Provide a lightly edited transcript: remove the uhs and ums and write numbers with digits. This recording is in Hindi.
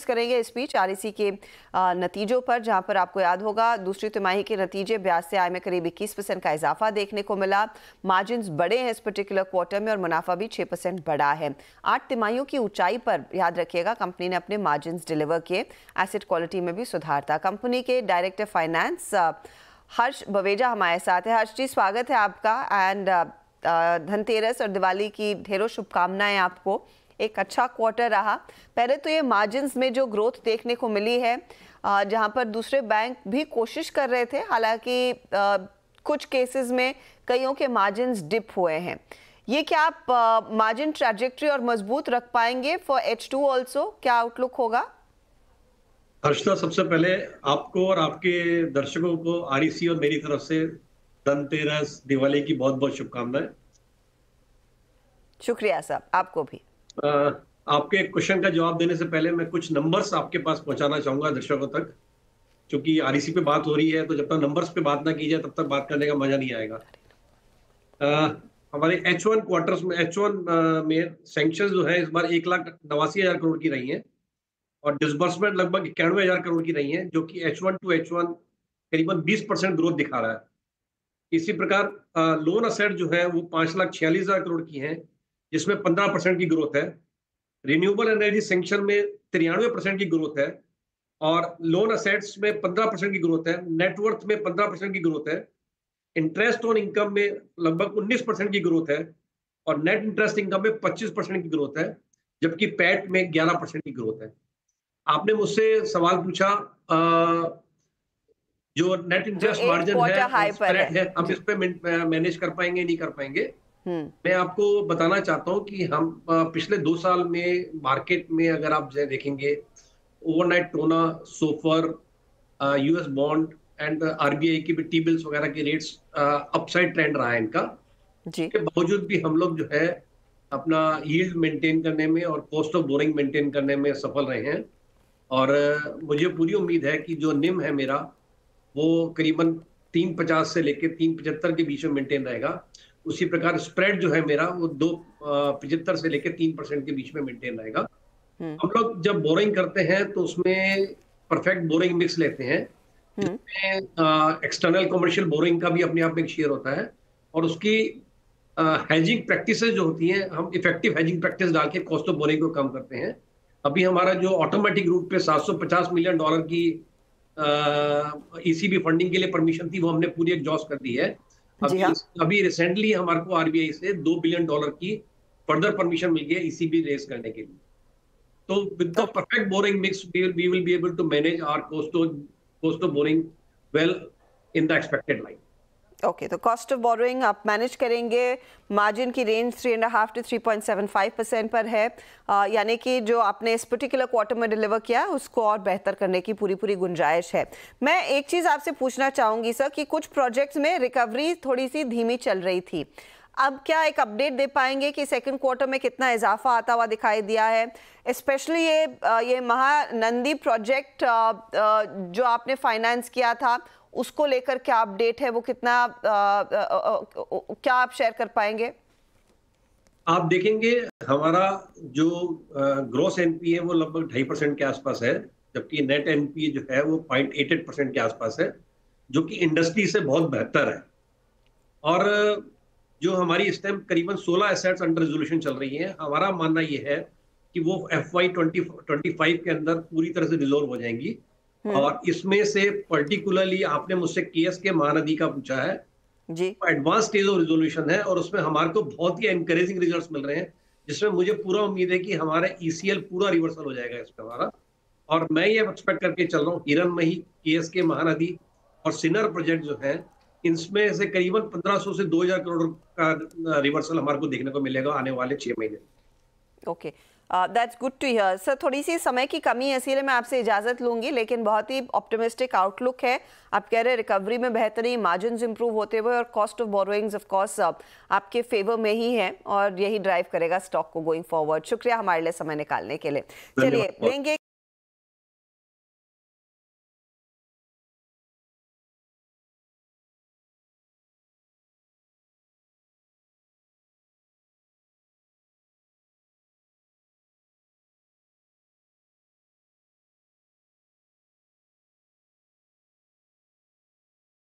करेंगे इस बीच आरईसी के नतीजों पर, जहां पर आपको याद होगा दूसरी तिमाही के नतीजे ब्याज से आय में करीब 21% का इजाफा देखने को मिला। मार्जिन्स बढ़े हैं इस पर्टिकुलर क्वार्टर में और मुनाफा भी 6% बढ़ा है। 8 तिमाहियों की ऊंचाई पर याद रखिएगा कंपनी ने अपने मार्जिन्स डिलीवर किए। एसेट क्वालिटी में भी सुधार था। कंपनी के डायरेक्टर फाइनेंस हर्ष बवेजा हमारे साथ है। हर्ष जी, स्वागत है आपका एंड धनतेरस और दिवाली की ढेरों शुभकामनाएं आपको। एक अच्छा क्वार्टर रहा। पहले तो ये मार्जिन्स में जो ग्रोथ देखने को मिली है, जहां पर दूसरे बैंक भी कोशिश कर रहे थे, हालांकि कुछ केसेस में कईयों के मार्जिन्स डिप हुए हैं। ये क्या आप मार्जिन ट्रैजेक्टरी और मजबूत रख पाएंगे फॉर H2 ऑल्सो? क्या आउटलुक होगा? हर्षदा, सबसे पहले आपको और आपके दर्शकों को आरईसी और मेरी तरफ से धनतेरस दिवाली की बहुत बहुत शुभकामनाएं। शुक्रिया साहब, आपको भी। आपके क्वेश्चन का जवाब देने से पहले मैं कुछ नंबर्स आपके पास पहुंचाना चाहूंगा दर्शकों तक। क्योंकि आरईसी पे बात हो रही है तो जब तक नंबर्स पे बात ना की जाए तब तक बात करने का मजा नहीं आएगा। हमारे H1 क्वार्टर्स में में सैंक्शन जो है इस बार 1,89,000 करोड़ की रही है और डिसबर्समेंट लगभग 91,000 करोड़ की रही है, जो कि H1 टू H1 करीबन 20% ग्रोथ दिखा रहा है। इसी प्रकार लोन असेट जो है वो 5,46,000 करोड़ की है, जिसमें 15% की ग्रोथ है। रिन्यूएबल एनर्जी सैंक्शन में 93% की ग्रोथ है और लोन असेट्स में 15% की ग्रोथ है। नेटवर्थ में 15% की ग्रोथ है। इंटरेस्ट ऑन इनकम में लगभग 19% की ग्रोथ है और नेट इंटरेस्ट इनकम में 25% की ग्रोथ है, जबकि पैट में 11% की ग्रोथ है। आपने मुझसे सवाल पूछा जो नेट इंटरेस्ट मार्जिन है, स्प्रेड है, हम इस पे मैनेज कर पाएंगे नहीं कर पाएंगे। मैं आपको बताना चाहता हूं कि हम पिछले 2 साल में मार्केट में अगर आप देखेंगे ओवरनाइट टोना, so far, US bond and RBI की भी टी बिल्स वगैरह के रेट्स अपसाइड ट्रेंड रहा है इनका। इसके बावजूद भी हम लोग जो है अपना यील्ड मेंटेन करने में और कॉस्ट ऑफ बोरिंग मेंटेन करने में सफल रहे हैं और मुझे पूरी उम्मीद है कि जो निम है मेरा वो करीबन 3.50 से लेकर 3.75 के बीच में मेंटेन रहेगा। उसी प्रकार स्प्रेड जो है मेरा वो 2.75 से लेकर 3% के बीच में मेंटेन रहेगा। हम लोग जब बोरिंग करते हैं तो उसमें परफेक्ट बोरिंग मिक्स लेते हैं, जिसमें एक्सटर्नल कमर्शियल बोरिंग का भी अपने आप में एक शेयर होता है और उसकी हेजिंग प्रैक्टिसेस जो होती हैं, हम इफेक्टिव हेजिंग प्रैक्टिस डाल के कॉस्ट ऑफ बोरिंग को कम करते हैं। अभी हमारा जो ऑटोमेटिक रूट पे $750 मिलियन की ईसीबी फंडिंग के लिए परमिशन थी, वो हमने पूरी एग्जॉस्ट कर दी है। अभी रिसेंटली हमारे को आरबीआई से $2 बिलियन की फर्दर परमिशन मिल गई ईसीबी रेस करने के लिए। तो with the perfect borrowing mix we will be able to manage our cost of borrowing well in the expected line. Okay, तो कॉस्ट ऑफ बोरोइंग आप मैनेज करेंगे। मार्जिन की रेंज 3.5 to 3.75% पर है, यानी कि जो आपने इस पर्टिकुलर क्वार्टर में डिलीवर किया उसको और बेहतर करने की पूरी गुंजाइश है। मैं एक चीज़ आपसे पूछना चाहूँगी सर कि कुछ प्रोजेक्ट्स में रिकवरी थोड़ी सी धीमी चल रही थी। अब क्या एक अपडेट दे पाएंगे कि सेकंड क्वार्टर में कितना इजाफा आता हुआ दिखाई दिया है? स्पेशली ये महानंदी प्रोजेक्ट जो आपने फाइनेंस किया था उसको लेकर क्या अपडेट है, वो कितना क्या आप शेयर कर पाएंगे? आप देखेंगे हमारा जो ग्रॉस एनपीए वो लगभग 2.5% के आसपास है, जबकि नेट एनपीए जो है वो 0.88% के आसपास है, जो कि इंडस्ट्री से बहुत बेहतर है। और जो हमारी इस टाइम करीबन 16 एसेट्स अंडर रेजोल्यूशन चल रही हैं, हमारा मानना ये है कि वो FY 2025 के अंदर पूरी तरह से रिजोल्व हो जाएंगी। और इसमें से पर्टिकुलरली आपने मुझसे केएस के महानदी का पूछा है जी, एडवांस स्टेज ऑफ रिजोल्यूशन है और उसमें हमारे को बहुत ही एनकरेजिंग रिजल्ट्स मिल रहे हैं, जिसमें मुझे पूरा उम्मीद है कि हमारा ईसीएल पूरा रिवर्सल हो जाएगा इसमें हमारा। और मैं ये एक्सपेक्ट करके चल रहा हूँ हिरनमही, केएस के महानदी और सिनर प्रोजेक्ट जो है, इनमें से करीबन 1500 से 2000 करोड़ का रिवर्सल हमारे को देखने को मिलेगा आने वाले 6 महीने। Okay, that's good to hear sir. थोड़ी सी समय की कमी है इसीलिए मैं आपसे इजाजत लूंगी, लेकिन बहुत ही ऑप्टिमिस्टिक आउटलुक है। आप कह रहे हैं रिकवरी में बेहतरी, मार्जिन्स इंप्रूव होते हुए और cost of borrowings of course आपके फेवर में ही है और यही ड्राइव करेगा स्टॉक को गोइंग फॉरवर्ड। शुक्रिया हमारे लिए समय निकालने के लिए। चलिए लेंगे